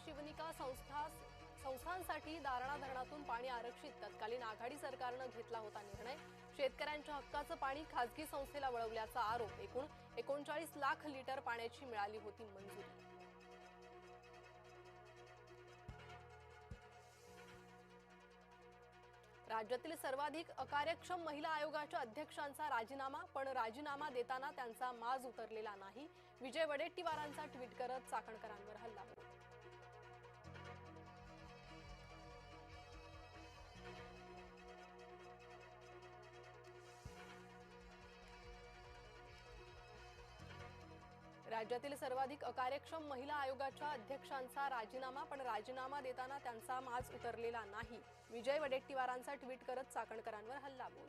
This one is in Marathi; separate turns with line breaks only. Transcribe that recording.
शिवनिका संस्थांसाठी दारणा धरणातून पाणी आरक्षित तत्कालीन आघाडी सरकारनं घेतला होता निर्णय। शेतकऱ्यांच्या हक्काचं पाणी खासगी संस्थेला वळवल्याचा आरोप। एकूण 39 लाख लिटर पाण्याची मिळाली होती मंजुरी। राज्यातील सर्वाधिक अकार्यक्षम महिला आयोगाच्या अध्यक्षांचा राजीनामा, पण राजीनामा देताना त्यांचा माज उतरलेला नाही। विजय वडेट्टीवारांचा ट्विट करत चाकणकरांवर हल्लाबोल। राज्यातील सर्वाधिक अकार्यक्षम महिला आयोगाच्या अध्यक्षांचा राजीनामा, पण राजीनामा देताना त्यांचा माज उतरलेला नाही। विजय वडेट्टीवारांचा ट्विट करत चाकणकरांवर हल्लाबोल।